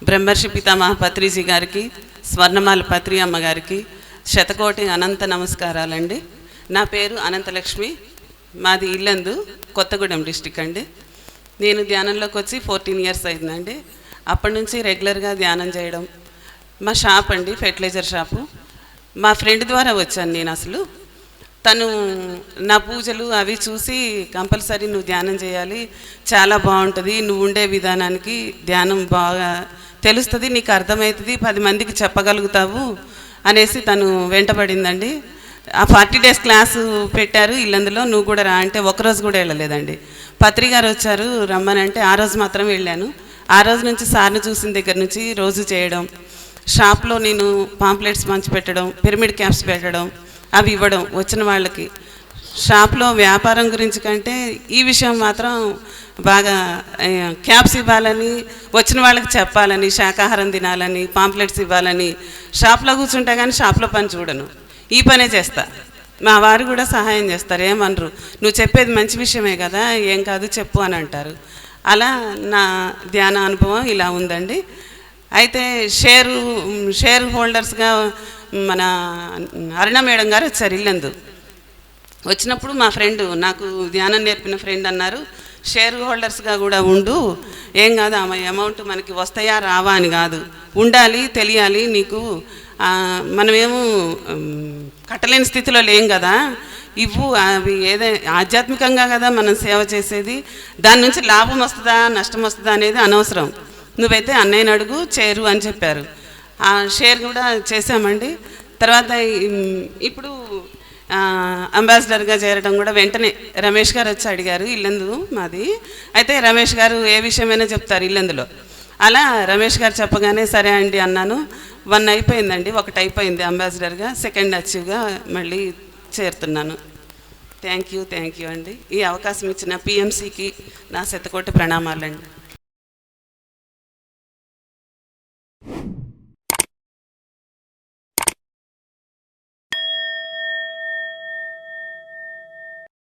బ్రహ్మర్షి పితామహ పత్రిజీ గారికి, స్వర్ణమాల పత్రి అమ్మగారికి శతకోటి అనంత నమస్కారాలండి. నా పేరు అనంతలక్ష్మి, మాది ఇల్లందు, కొత్తగూడెం డిస్టిక్ అండి. నేను ధ్యానంలోకి వచ్చి 14 ఇయర్స్ అయిందండి. అప్పటి నుంచి రెగ్యులర్గా ధ్యానం చేయడం. మా షాప్ అండి, ఫెర్టిలైజర్ షాపు. మా ఫ్రెండ్ ద్వారా వచ్చాను నేను. అసలు తను నా పూజలు అవి చూసి కంపల్సరీ నువ్వు ధ్యానం చేయాలి, చాలా బాగుంటుంది, నువ్వు ఉండే విధానానికి ధ్యానం బాగా తెలుస్తుంది, నీకు అర్థమవుతుంది, 10 మందికి చెప్పగలుగుతావు అనేసి తను వెంటబడిందండి. ఆ 40 డేస్ క్లాసు పెట్టారు ఇల్లందులో, నువ్వు కూడా రా అంటే ఒకరోజు కూడా వెళ్ళలేదండి. పత్రి గారు వచ్చారు రమ్మనంటే ఆ రోజు మాత్రం వెళ్ళాను. ఆ రోజు నుంచి సార్ని చూసిన దగ్గర నుంచి రోజు చేయడం, షాప్లో నేను పాంప్లెట్స్ పంచి పెట్టడం, పిరమిడ్ క్యాప్స్ పెట్టడం, అవి ఇవ్వడం వచ్చిన వాళ్ళకి. షాప్లో వ్యాపారం గురించి కంటే ఈ విషయం మాత్రం బాగా క్యాప్స్ ఇవ్వాలని, వచ్చిన వాళ్ళకి చెప్పాలని, శాకాహారం తినాలని, పాంప్లెట్స్ ఇవ్వాలని. షాప్లో కూర్చుంటే కానీ షాప్లో పని చూడను, ఈ పనే చేస్తా. మా వారు కూడా సహాయం చేస్తారు, ఏమనరు, నువ్వు చెప్పేది మంచి విషయమే కదా, ఏం కాదు చెప్పు అని అంటారు. అలా నా ధ్యాన అనుభవం ఇలా ఉందండి. అయితే షేర్ హోల్డర్స్గా మన అరుణ మేడం గారు వచ్చారు ఇల్లందు. వచ్చినప్పుడు మా ఫ్రెండ్, నాకు ధ్యానం నేర్పిన ఫ్రెండ్ అన్నారు, షేర్ హోల్డర్స్గా కూడా ఉండు, ఏం కాదు, ఆమె అమౌంట్ మనకి వస్తాయా రావా అని కాదు, ఉండాలి, తెలియాలి నీకు, మనమేమో కట్టలేని స్థితిలో లేం కదా, ఇవ్వు, అవి ఏదైనా ఆధ్యాత్మికంగా కదా మనం సేవ చేసేది, దాని నుంచి లాభం వస్తుందా నష్టం వస్తుందా అనేది అనవసరం, నువ్వైతే అన్నయ్యని అడుగు చేరు అని చెప్పారు. ఆ షేర్ కూడా చేసామండి. తర్వాత ఇప్పుడు అంబాసిడర్గా చేరడం కూడా వెంటనే రమేష్ గారు వచ్చి అడిగారు, ఇల్లందు మాది, అయితే రమేష్ గారు ఏ విషయమైనా చెప్తారు ఇల్లందులో. అలా రమేష్ గారు చెప్పగానే సరే అండి అన్నాను. 1 అయిపోయిందండి, 1 అయిపోయింది అంబాసిడర్గా, 2nd అచీవ్గా మళ్ళీ చేరుతున్నాను. థ్యాంక్ యూ అండి. ఈ అవకాశం ఇచ్చిన పిఎంసికి నా శతకోటి ప్రణామాలండి.